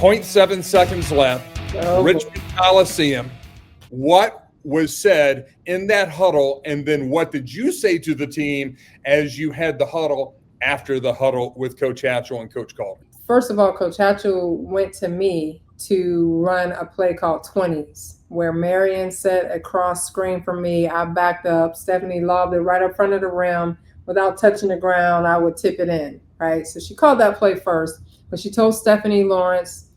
0.7 seconds left. Richmond Coliseum. What was said in that huddle, and then what did you say to the team as you had the huddle after the huddle with Coach Hatchel and Coach Crawley? First of all, Coach Hatchel went to me to run a play called 20s, where Marion set a cross screen for me. I backed up. Stephanie lobbed it right up front of the rim. Without touching the ground, I would tip it in, right? So she called that play first, but she told Stephanie Lawrence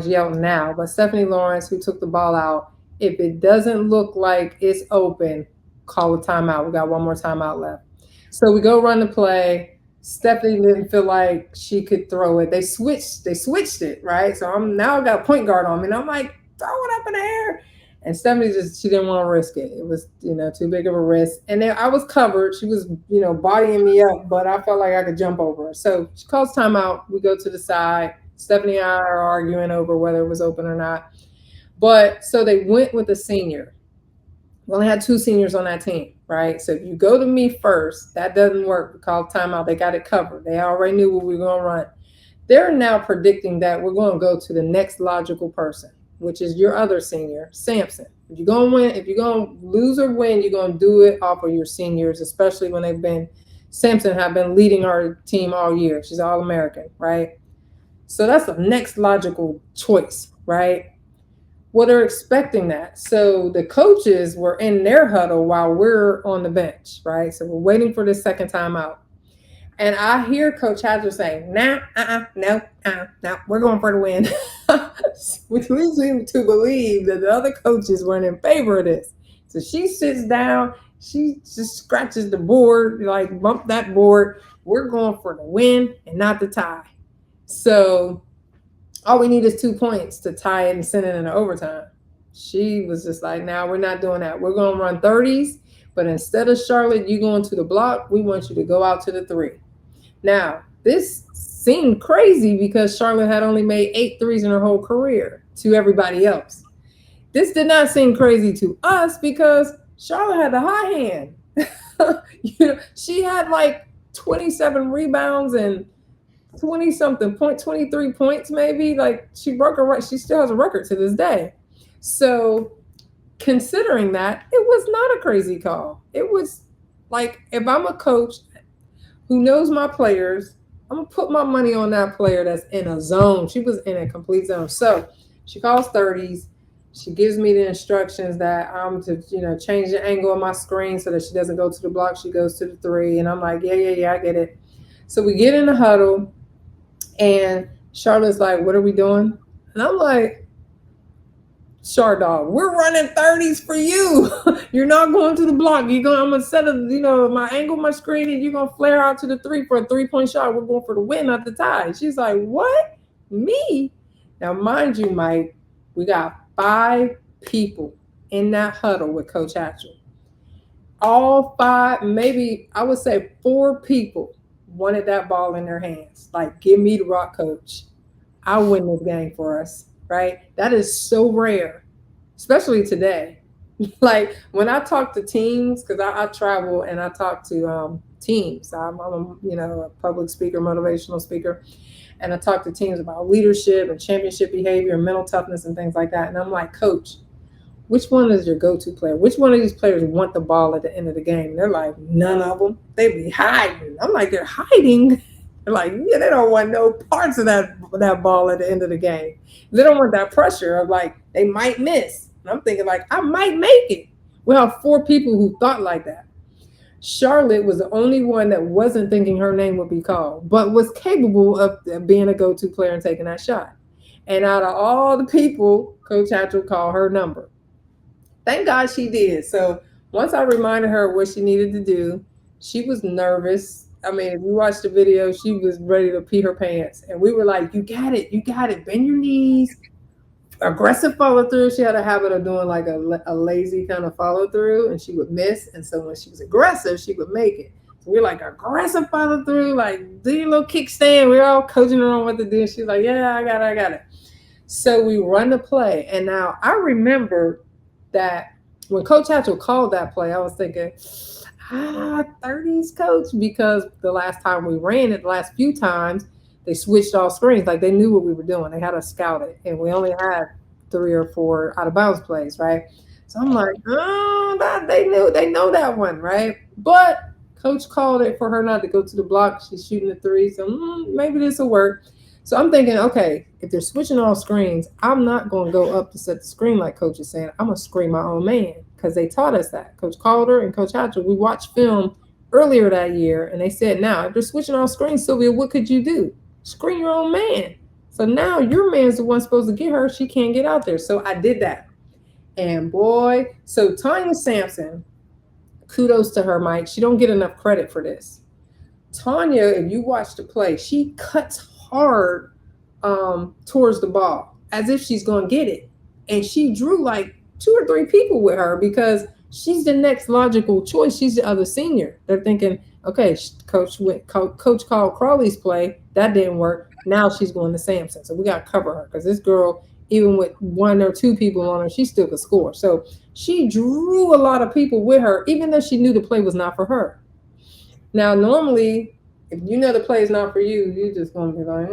yelled now, but Stephanie Lawrence, who took the ball out, if it doesn't look like it's open, call a timeout. We got one more timeout left. So we go run the play. Stephanie didn't feel like she could throw it. They switched it, right? So I got a point guard on me, and I'm like, throw it up in the air. And Stephanie she didn't want to risk it. It was, too big of a risk. And then I was covered. She was, bodying me up, but I felt like I could jump over her. So she calls timeout. We go to the side. Stephanie and I are arguing over whether it was open or not. But so they went with a senior. We only had 2 seniors on that team, right? So if you go to me first, that doesn't work. We called timeout. They got it covered. They already knew what we were going to run. They're now predicting that we're going to go to the next logical person, which is your other senior, Sampson. If you're going to win, if you're going to lose or win, you're going to do it off of your seniors, especially when Sampson have been leading our team all year. She's All-American, right? So that's the next logical choice, right? Well, they're expecting that. So the coaches were in their huddle while we're on the bench, right? So we're waiting for the second time out. And I hear Coach Hatchel saying, no, we're going for the win. Which leads me to believe that the other coaches weren't in favor of this. So she sits down, she just scratches the board, like bump that board. We're going for the win and not the tie. So all we need is 2 points to tie it and send it into overtime. She was just like, no, we're not doing that. We're going to run 30s, but instead of Charlotte, you going to the block, we want you to go out to the 3. Now, this seemed crazy because Charlotte had only made 8 threes in her whole career to everybody else. This did not seem crazy to us because Charlotte had the high hand. She had like 27 rebounds and 23 points maybe. Like she broke her record. She still has a record to this day. So considering that, it was not a crazy call. It was like, if I'm a coach who knows my players, I'm going to put my money on that player that's in a zone. She was in a complete zone. So she calls 30s. She gives me the instructions that I'm to, change the angle of my screen so that she doesn't go to the block. She goes to the 3. And I'm like, yeah, I get it. So we get in the huddle and Charlotte's like, what are we doing? And I'm like, Dog, we're running 30s for you. You're not going to the block. I'm going to set my angle, my screen, and you're going to flare out to the 3 for a 3-point shot. We're going for the win, not the tie. She's like, what? Me? Now, mind you, Mike, we got 5 people in that huddle with Coach Hatchel. All 5, maybe I would say 4 people wanted that ball in their hands. Like, give me the rock, coach. I'll win this game for us. Right? That is so rare, especially today. Like when I talk to teams, because I travel and I talk to teams. I'm a public speaker, motivational speaker, and I talk to teams about leadership and championship behavior and mental toughness and things like that. And I'm like, Coach, which one is your go-to player? Which one of these players want the ball at the end of the game? And they're like, none of them. They be hiding. I'm like, they're hiding. They're like, yeah, they don't want no parts of that ball at the end of the game. They don't want that pressure of like, they might miss. And I'm thinking like, I might make it. We have 4 people who thought like that. Charlotte was the only one that wasn't thinking her name would be called, but was capable of being a go-to player and taking that shot. And out of all the people, Coach Hatchel called her number. Thank God she did. So once I reminded her what she needed to do, she was nervous. I mean, if you watch the video, she was ready to pee her pants. And we were like, you got it. Bend your knees. Aggressive follow through. She had a habit of doing like a lazy kind of follow through, and she would miss. And so when she was aggressive, she would make it. So we're like, aggressive follow through, like do your little kickstand. We're all coaching her on what to do. And she's like, yeah, I got it. So we run the play. And now I remember that when Coach Hatchel called that play, I was thinking, 30s, coach, because the last time we ran it, the last few times, they switched all screens. Like they knew what we were doing. They had us scouted, and we only had 3 or 4 out of bounds plays, right? So I'm like, oh, they know that one, right? But coach called it for her not to go to the block. She's shooting the 3, so maybe this will work. So I'm thinking, okay, if they're switching all screens, I'm not going to go up to set the screen like coach is saying. I'm going to screen my own man because they taught us that. Coach Calder and Coach Hatchel, we watched film earlier that year, and they said, now, if they're switching all screens, Sylvia, what could you do? Screen your own man. So now your man's the one supposed to get her. She can't get out there. So I did that. And boy, so Tanya Sampson, kudos to her, Mike. She don't get enough credit for this. Tanya, if you watch the play, she cuts hard towards the ball as if she's going to get it. And she drew like 2 or 3 people with her because she's the next logical choice. She's the other senior. They're thinking, okay, coach called Crawley's play. That didn't work. Now she's going to Sampson. So we got to cover her because this girl, even with 1 or 2 people on her, she still could score. So she drew a lot of people with her, even though she knew the play was not for her. Now, normally, if you know the play is not for you, you're just going to be like,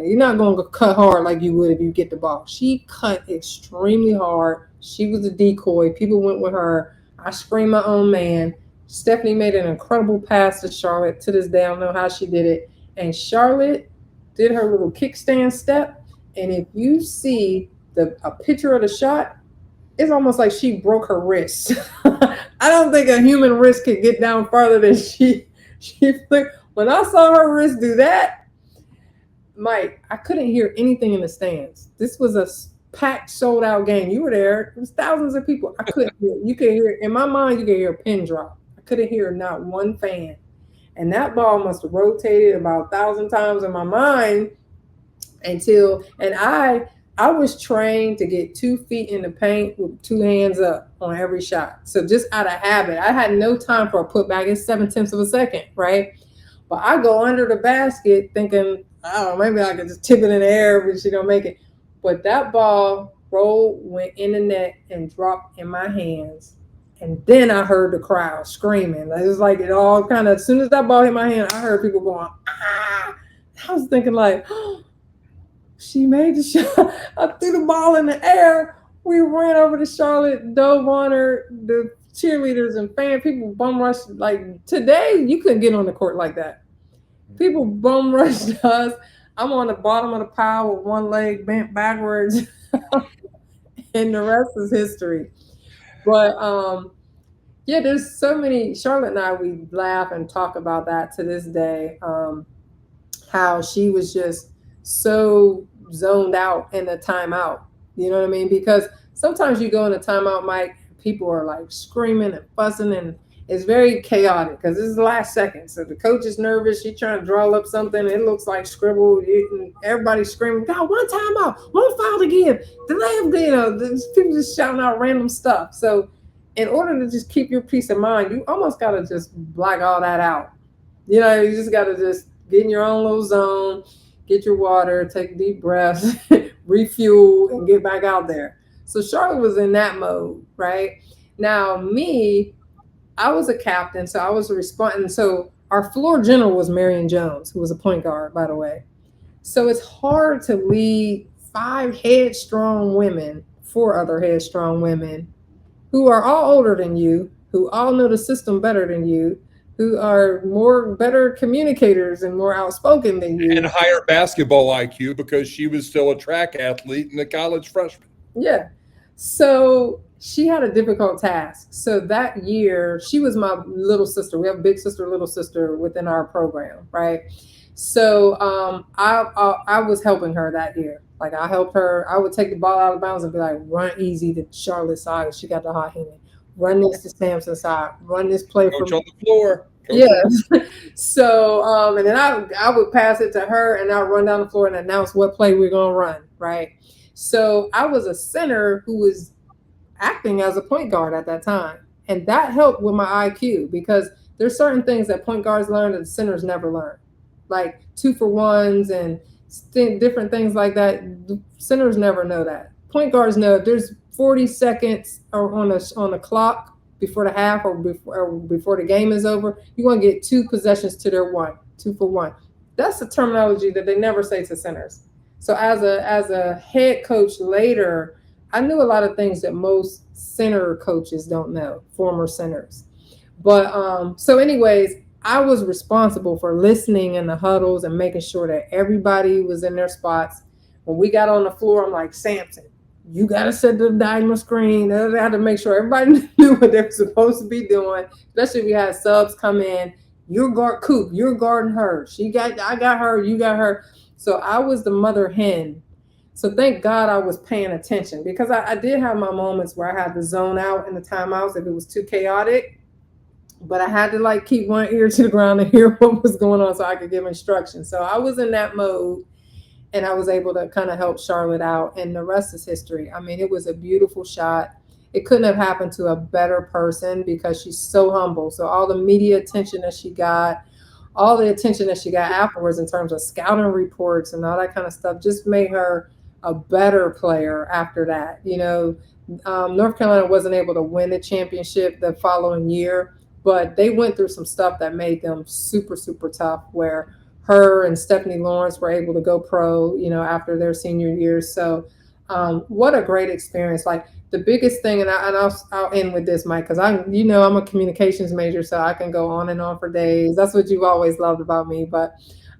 you're not going to cut hard like you would if you get the ball. She cut extremely hard. She was a decoy. People went with her. I screamed my own man. Stephanie made an incredible pass to Charlotte. To this day, I don't know how she did it. And Charlotte did her little kickstand step. And if you see a picture of the shot, it's almost like she broke her wrist. I don't think a human wrist could get down farther than she flicked. When I saw her wrist do that, Mike, I couldn't hear anything in the stands. This was a packed, sold out game. You were there. It was thousands of people. I couldn't hear. You could hear, in my mind, you could hear a pin drop. I couldn't hear not one fan. And that ball must have rotated about 1,000 times in my mind until, and I was trained to get 2 feet in the paint with 2 hands up on every shot. So just out of habit, I had no time for a putback. It's 0.7 of a second, right? But I go under the basket thinking, I don't know, maybe I could just tip it in the air, but she don't make it. But that ball rolled, went in the net, and dropped in my hands. And then I heard the crowd screaming. It was like it all kind of, as soon as that ball hit my hand, I heard people going, ah! I was thinking like, oh, she made the shot. I threw the ball in the air. We ran over to Charlotte, dove on her, the cheerleaders and fan people bum rushed. Like today, you couldn't get on the court like that. People bum rushed us. I'm on the bottom of the pile with one leg bent backwards. And the rest is history. But yeah, there's so many. Charlotte and I, we laugh and talk about that to this day. How she was just so zoned out in the timeout. You know what I mean? Because sometimes you go in a timeout, Mike, people are like screaming and fussing, and it's very chaotic because this is the last second. So the coach is nervous. She's trying to draw up something. It looks like scribble. Everybody's screaming, God, one timeout, one foul to give. There's people just shouting out random stuff. So in order to just keep your peace of mind, you almost got to just block all that out. You know, you just got to just get in your own little zone, get your water, take deep breaths, refuel, and get back out there. So Charlotte was in that mode, right? Now me, I was a captain, so I was responding. So our floor general was Marion Jones, who was a point guard, by the way. So it's hard to lead 5 headstrong women, 4 other headstrong women, who are all older than you, who all know the system better than you, who are better communicators and more outspoken than you. And higher basketball IQ because she was still a track athlete and a college freshman. Yeah. So she had a difficult task. So that year, she was my little sister. We have a big sister, little sister within our program, right? So I was helping her that year. Like I helped her. I would take the ball out of bounds and be like, run easy to Charlotte's side. She got the hot hand. Run this to Sampson's side. Run this play Coach from on the floor. Yeah. So and then I would pass it to her, and I'd run down the floor and announce what play we're gonna run, right? So I was a center who was acting as a point guard at that time, and that helped with my IQ because there's certain things that point guards learn that the centers never learn, like 2-for-1s and different things like that. The centers never know that. Point guards know if there's 40 seconds or on the clock before the half or before the game is over, you want to get 2 possessions to their 1, 2-for-1. That's the terminology that they never say to centers. So as a head coach later, I knew a lot of things that most center coaches don't know, former centers. But so anyways, I was responsible for listening in the huddles and making sure that everybody was in their spots. When we got on the floor, I'm like, Samson, you got to set the diagonal screen. I had to make sure everybody knew what they were supposed to be doing, especially if we had subs come in. You're guard Coop, you're guarding her. I got her, you got her. So I was the mother hen. So thank God I was paying attention, because I did have my moments where I had to zone out in the timeouts if it was too chaotic. But I had to like keep one ear to the ground and hear what was going on so I could give instructions. So I was in that mode, and I was able to kind of help Charlotte out, and the rest is history. I mean, it was a beautiful shot. It couldn't have happened to a better person because she's so humble. So all the media attention that she got, all the attention that she got afterwards in terms of scouting reports and all that kind of stuff, just made her a better player after that. You know, North Carolina wasn't able to win the championship the following year, but they went through some stuff that made them super, super tough, where her and Stephanie Lawrence were able to go pro, you know, after their senior years. So what a great experience. Like the biggest thing, and I'll end with this, Mike, because I'm a communications major, so I can go on and on for days. That's what you've always loved about me. But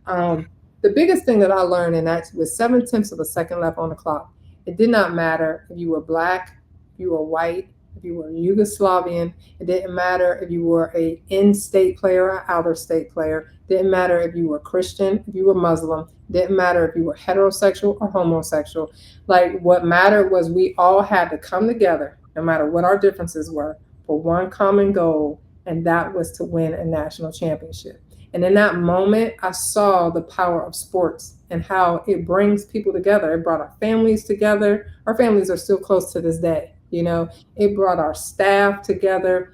the biggest thing that I learned, and that was 7/10 of a second left on the clock. It did not matter if you were black, if you were white, if you were Yugoslavian. It didn't matter if you were a in-state player or outer state player. It didn't matter if you were Christian, if you were Muslim. It didn't matter if you were heterosexual or homosexual. Like, what mattered was we all had to come together, no matter what our differences were, for one common goal, and that was to win a national championship. And in that moment, I saw the power of sports and how it brings people together. It brought our families together. Our families are still close to this day. You know, it brought our staff together.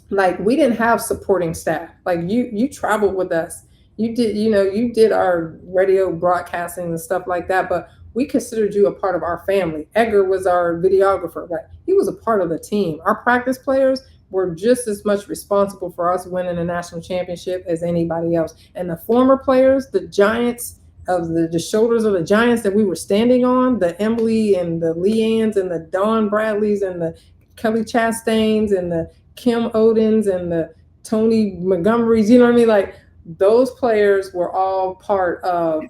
Like, we didn't have supporting staff. Like you traveled with us. You did our radio broadcasting and stuff like that, but we considered you a part of our family. Edgar was our videographer, but he was a part of the team. Our practice players were just as much responsible for us winning a national championship as anybody else. And the former players, the giants of the shoulders of the giants that we were standing on, the Emily and the Leannes and the Dawn Bradleys and the Kelly Chastains and the Kim Odins and the Tony Montgomerys, you know what I mean? Like, those players were all part of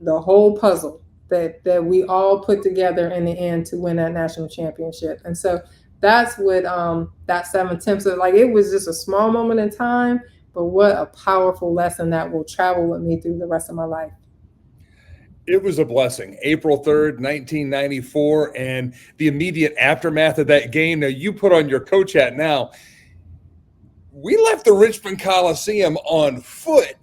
the whole puzzle that we all put together in the end to win that national championship. And so that's what that 7/10 of, like, it was just a small moment in time, but what a powerful lesson that will travel with me through the rest of my life. It was a blessing. April 3rd, 1994, and the immediate aftermath of that game. Now, you put on your coach hat now. We left the Richmond Coliseum on foot,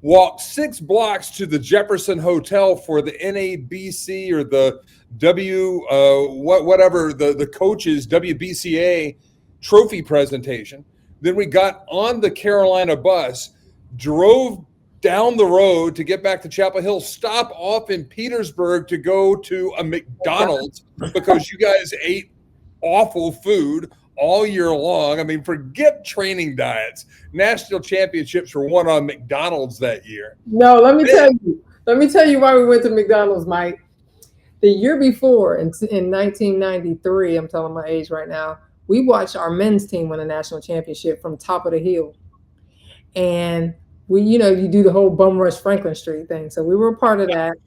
walked 6 blocks to the Jefferson Hotel for the NABC or the the coaches, WBCA trophy presentation. Then we got on the Carolina bus, drove down the road to get back to Chapel Hill, stop off in Petersburg to go to a McDonald's because you guys ate awful food all year long. I mean, forget training diets. National championships were won on McDonald's that year. No, let me tell you why we went to McDonald's, Mike. The year before, in 1993, I'm telling my age right now, we watched our men's team win a national championship from Top of the Hill. And we, you do the whole bum rush Franklin Street thing. So we were a part of that.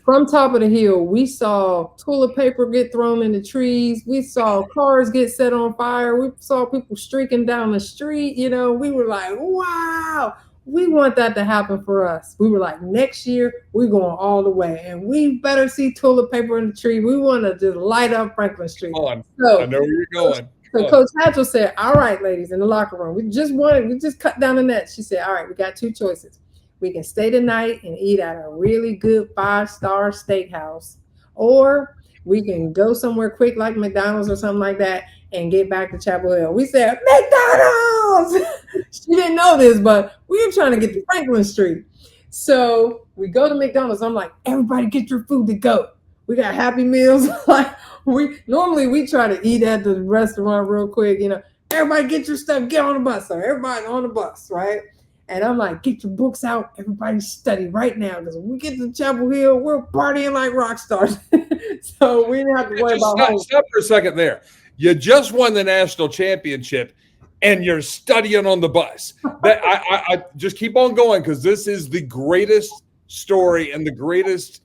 From Top of the Hill, we saw toilet paper get thrown in the trees. We saw cars get set on fire. We saw people streaking down the street. We were like, wow, we want that to happen for us. We were like, next year, we're going all the way. And we better see toilet paper in the tree. We want to just light up Franklin Street. I know where you're going. So Coach Hatchel said, all right, ladies, in the locker room, we just cut down the net. She said, all right, we got 2 choices. We can stay the night and eat at a really good 5-star steakhouse, or we can go somewhere quick like McDonald's or something like that and get back to Chapel Hill. We said, McDonald's! She didn't know this, but we were trying to get to Franklin Street. So we go to McDonald's. I'm like, everybody get your food to go. We got Happy Meals. Like, we try to eat at the restaurant real quick. Everybody get your stuff, get on the bus. So everybody on the bus, right? And I'm like, get your books out. Everybody study right now. Because when we get to Chapel Hill, we're partying like rock stars. So we didn't have to worry about home. Stop for a second there. You just won the national championship and you're studying on the bus. That I just keep on going because this is the greatest story and the greatest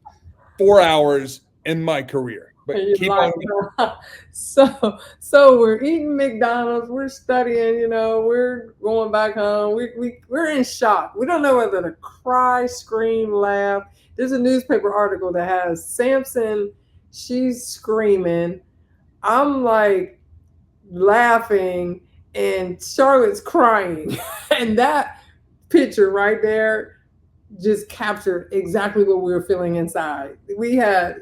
4 hours in my career. But keep on going. So we're eating McDonald's, we're studying, we're going back home. We're in shock. We don't know whether to cry, scream, laugh. There's a newspaper article that has Samson, she's screaming. I'm like laughing and Charlotte's crying. And that picture right there just captured exactly what we were feeling inside.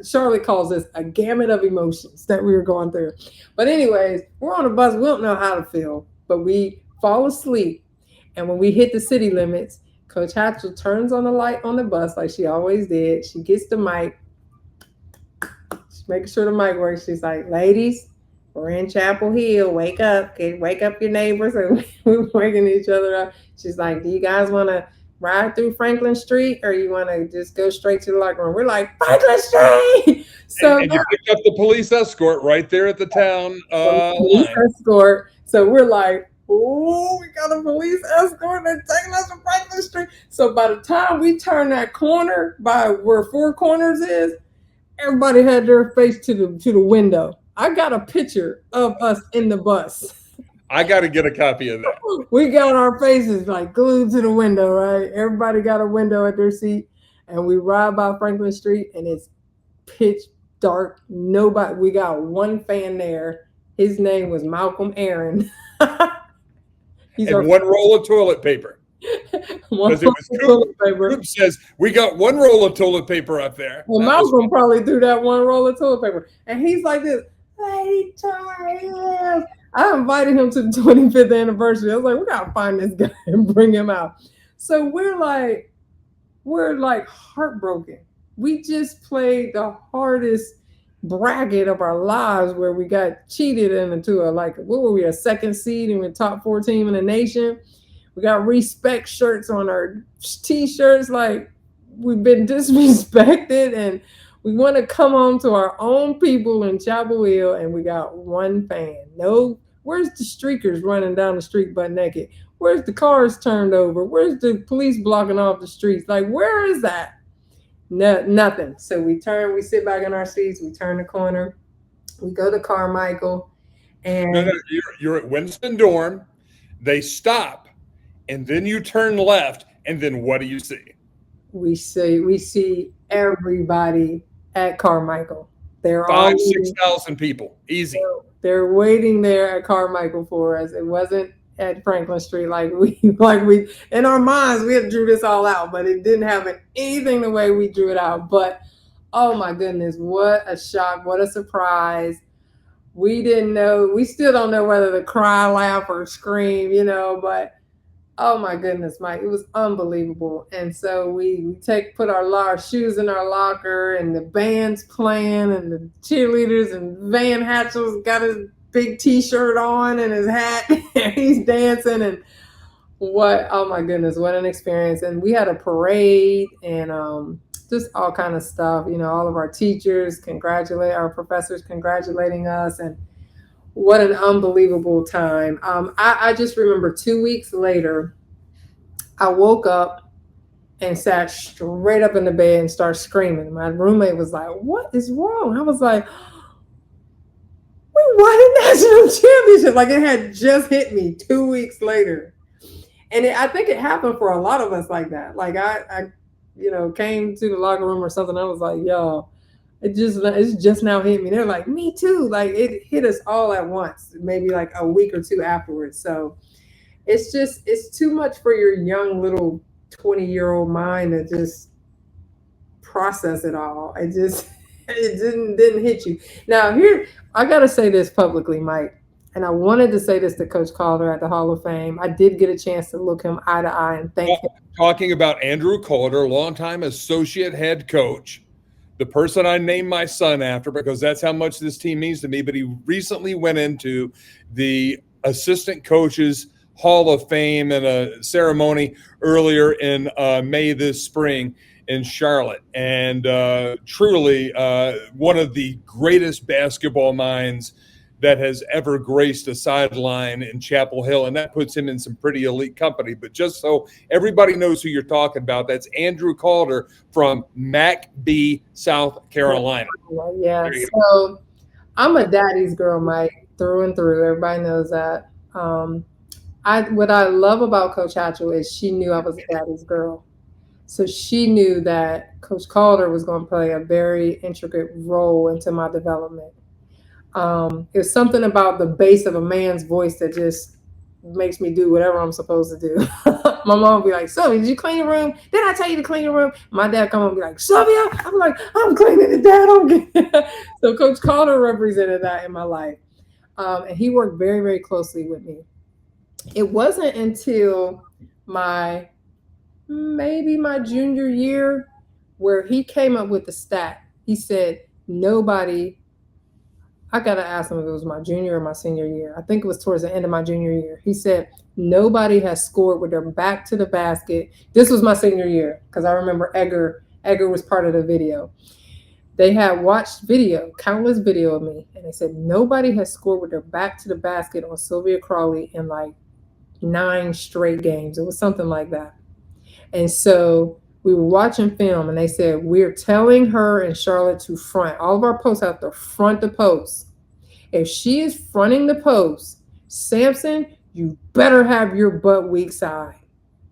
Charlotte calls this a gamut of emotions that we were going through. But anyways, we're on a bus. We don't know how to feel, but we fall asleep. And when we hit the city limits, Coach Hatchel turns on the light on the bus like she always did. She gets the mic. She's making sure the mic works. She's like, ladies, we're in Chapel Hill. Wake up. Okay, wake up your neighbors. And we're waking each other up. She's like, do you guys want to ride through Franklin Street or you want to just go straight to the locker room? We're like, Franklin Street. So and you picked up the police escort right there at the town police escort. So we're like, oh, we got a police escort. They're taking us to Franklin Street. So by the time we turn that corner by where Four Corners is, everybody had their face to the window. I got a picture of us in the bus. I got to get a copy of that. We got our faces like glued to the window, right? Everybody got a window at their seat, and we ride by Franklin Street, and it's pitch dark. Nobody. We got one fan there. His name was Malcolm Aaron. And one roll of toilet paper. Because it was Coop says we got one roll of toilet paper up there. Well, Malcolm probably threw that one roll of toilet paper, and he's like this. Lady Charles. I invited him to the 25th anniversary. I was like, we gotta find this guy and bring him out. So we're like heartbroken. We just played the hardest bracket of our lives where we got cheated into a second seed and we're top 4 team in the nation. We got respect shirts on our t-shirts, like we've been disrespected, and we want to come home to our own people in Chapel Hill, and we got one fan. No, where's the streakers running down the street butt naked? Where's the cars turned over? Where's the police blocking off the streets? Like, where is that? No, nothing. So we sit back in our seats, we turn the corner, we go to Carmichael, and no, you're at Winston Dorm. They stop, and then you turn left, and then what do you see? We see everybody at Carmichael. They're 6,000 people. Easy. They're waiting there at Carmichael for us. It wasn't at Franklin Street like we in our minds we had drew this all out, but it didn't happen anything the way we drew it out. But oh my goodness, what a shock, what a surprise. We didn't know, we still don't know whether to cry, laugh, or scream, but oh my goodness, Mike, it was unbelievable. And so we put our shoes in our locker, and the band's playing, and the cheerleaders, and Van Hatchel's got his big t-shirt on and his hat, and he's dancing, and oh my goodness, what an experience. And we had a parade and just all kind of stuff, all of our teachers our professors congratulating us, and what an unbelievable time. I just remember 2 weeks later, I woke up and sat straight up in the bed and started screaming. My roommate was like, what is wrong? I was like, we won a national championship. Like, it had just hit me 2 weeks later. And I think it happened for a lot of us like that. Like I came to the locker room or something. I was like, yo, it's just now hit me. They're like, me too. Like, it hit us all at once, maybe like a week or two afterwards. So it's too much for your young little 20-year-old mind to just process it all. It didn't hit you. Now here, I got to say this publicly, Mike, and I wanted to say this to Coach Calder at the Hall of Fame. I did get a chance to look him eye to eye and thank him. Talking about Andrew Calder, longtime associate head coach, the person I named my son after because that's how much this team means to me, but he recently went into the assistant coach's Hall of Fame in a ceremony earlier in May this spring in Charlotte. And truly one of the greatest basketball minds that has ever graced a sideline in Chapel Hill. And that puts him in some pretty elite company. But just so everybody knows who you're talking about, that's Andrew Calder from McBee, South Carolina. Yeah, so I'm a daddy's girl, Mike, through and through. Everybody knows that. What I love about Coach Hatchel is she knew I was a daddy's girl. So she knew that Coach Calder was going to play a very intricate role into my development. It's something about the bass of a man's voice that just makes me do whatever I'm supposed to do. My mom would be like, Sylvia, did you clean your room? Did I tell you to clean your room? My dad come and be like, Sylvia? I'm like, I'm cleaning it, Dad. I'm good. So Coach Calder represented that in my life. And he worked very, very closely with me. It wasn't until maybe my junior year where he came up with the stat. He said, I got to ask him if it was my junior or my senior year. I think it was towards the end of my junior year. He said, nobody has scored with their back to the basket. This was my senior year because I remember Edgar was part of the video. They had watched countless video of me, and they said, nobody has scored with their back to the basket on Sylvia Crawley in like 9 straight games. It was something like that. And so we were watching film, and they said, we're telling her and Charlotte to front. All of our posts have to front the post. If she is fronting the post, Samson, you better have your butt weak side.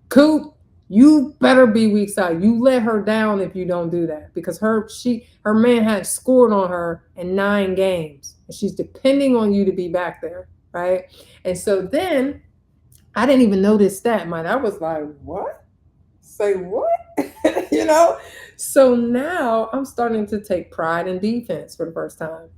Coop, you better be weak side. You let her down if you don't do that, because her man had scored on her in 9 games. And she's depending on you to be back there, right? And so then I didn't even know this stat, man. I was like, what? Say what? So now I'm starting to take pride in defense for the first time.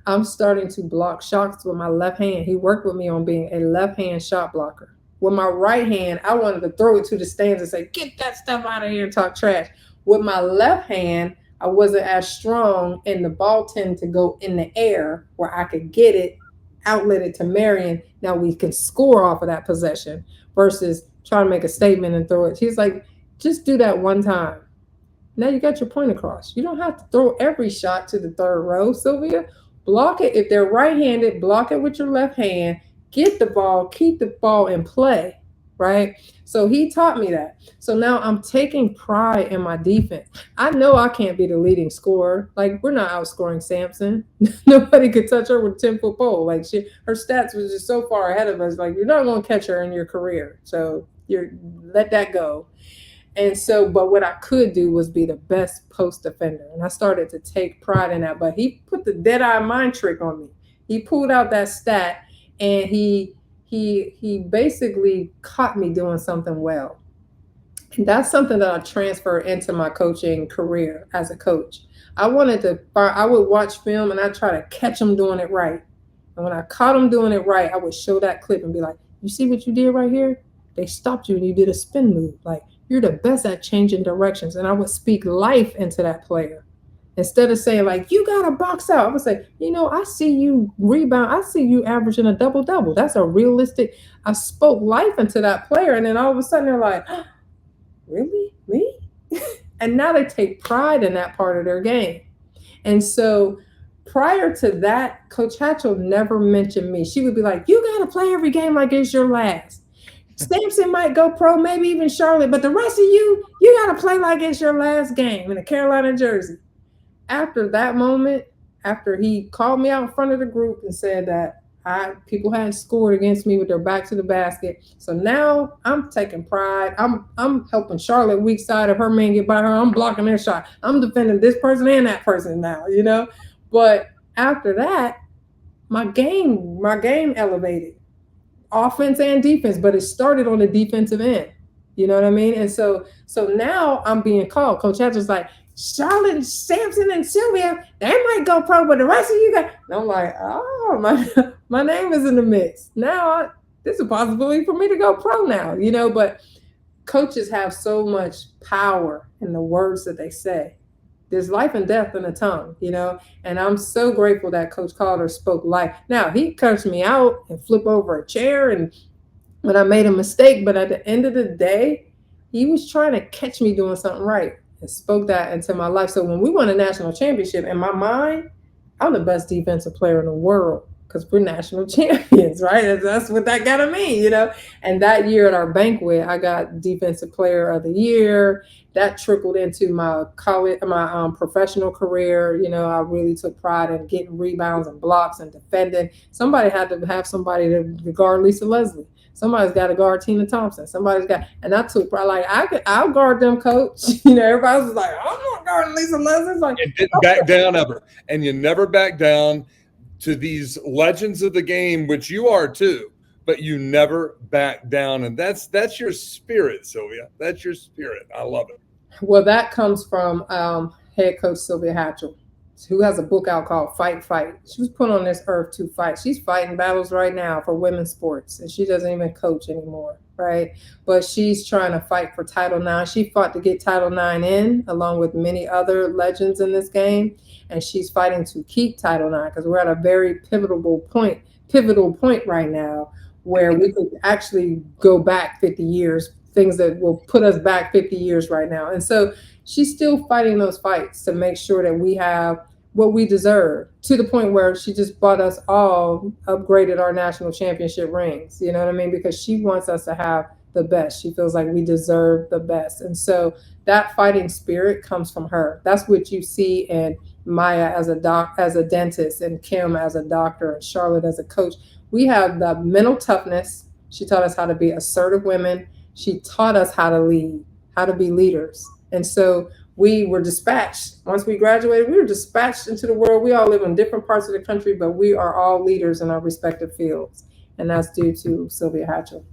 I'm starting to block shots with my left hand. He worked with me on being a left-hand shot blocker. With my right hand, I wanted to throw it to the stands and say, get that stuff out of here and talk trash. With my left hand, I wasn't as strong, and the ball tended to go in the air where I could get it, outlet it to Marion. Now we can score off of that possession versus trying to make a statement and throw it. He's like, just do that one time. Now you got your point across. You don't have to throw every shot to the third row, Sylvia. Block it. If they're right-handed, block it with your left hand. Get the ball, keep the ball in play, right? So he taught me that. So now I'm taking pride in my defense. I know I can't be the leading scorer. Like, we're not outscoring Samson. Nobody could touch her with a 10-foot pole. Like, her stats was just so far ahead of us. Like, you're not going to catch her in your career. So let that go. And so, but what I could do was be the best post defender. And I started to take pride in that. But he put the dead-eye mind trick on me. He pulled out that stat, and he basically caught me doing something well. And that's something that I transferred into my coaching career as a coach. I would watch film, and I try to catch them doing it right. And when I caught them doing it right, I would show that clip and be like, you see what you did right here? They stopped you and you did a spin move. Like, you're the best at changing directions. And I would speak life into that player. Instead of saying, like, you got to box out, I would say, I see you rebound. I see you averaging a double-double. That's a realistic. I spoke life into that player. And then all of a sudden they're like, oh, really? Me? And now they take pride in that part of their game. And so prior to that, Coach Hatchel never mentioned me. She would be like, you got to play every game like it's your last. Samson might go pro, maybe even Charlotte, but the rest of you got to play like it's your last game in a Carolina jersey. After that moment, after he called me out in front of the group and said that people hadn't scored against me with their back to the basket. So now I'm taking pride. I'm helping Charlotte weak side. If her man get by her, I'm blocking their shot. I'm defending this person and that person now, But after that, my game elevated. Offense and defense, but it started on the defensive end. You know what I mean? And so now I'm being called. Coach Hatchel's like, Charlotte, Samson, and Sylvia, they might go pro, but the rest of you guys. And I'm like, oh, my name is in the mix. Now there's a possibility for me to go pro now, but coaches have so much power in the words that they say. There's life and death in the tongue, and I'm so grateful that Coach Calder spoke life. Now, he cursed me out and flip over a chair and when I made a mistake. But at the end of the day, he was trying to catch me doing something right and spoke that into my life. So when we won a national championship, in my mind, I'm the best defensive player in the world because we're national champions, right? That's what that got to mean, you know? And that year at our banquet, I got defensive player of the year. That trickled into my college, my professional career. You know, I really took pride in getting rebounds and blocks and defending. Somebody had to have somebody to guard Lisa Leslie. Somebody's got to guard Tina Thompson. Somebody's got, and I took pride. Like I'll guard them, coach. You know, everybody was like, I'm not guarding Lisa Leslie. It's like, you didn't back down ever, and you never back down to these legends of the game, which you are too. But you never back down, and that's your spirit, Sylvia. That's your spirit. I love it. Well, that comes from head coach Sylvia Hatchel, who has a book out called Fight, Fight. She was put on this earth to fight. She's fighting battles right now for women's sports, and she doesn't even coach anymore, right? But she's trying to fight for Title IX. She fought to get Title IX in, along with many other legends in this game, and she's fighting to keep Title IX because we're at a very pivotal point right now where we could actually go back 50 years, things that will put us back 50 years right now. And so she's still fighting those fights to make sure that we have what we deserve, to the point where she just bought us all, upgraded our national championship rings. You know what I mean? Because she wants us to have the best. She feels like we deserve the best. And so that fighting spirit comes from her. That's what you see in Maya as a dentist, and Kim as a doctor, and Charlotte as a coach. We have the mental toughness. She taught us how to be assertive women. She taught us how to lead, how to be leaders. And so we were dispatched. Once we graduated, we were dispatched into the world. We all live in different parts of the country, but we are all leaders in our respective fields. And that's due to Sylvia Hatchel.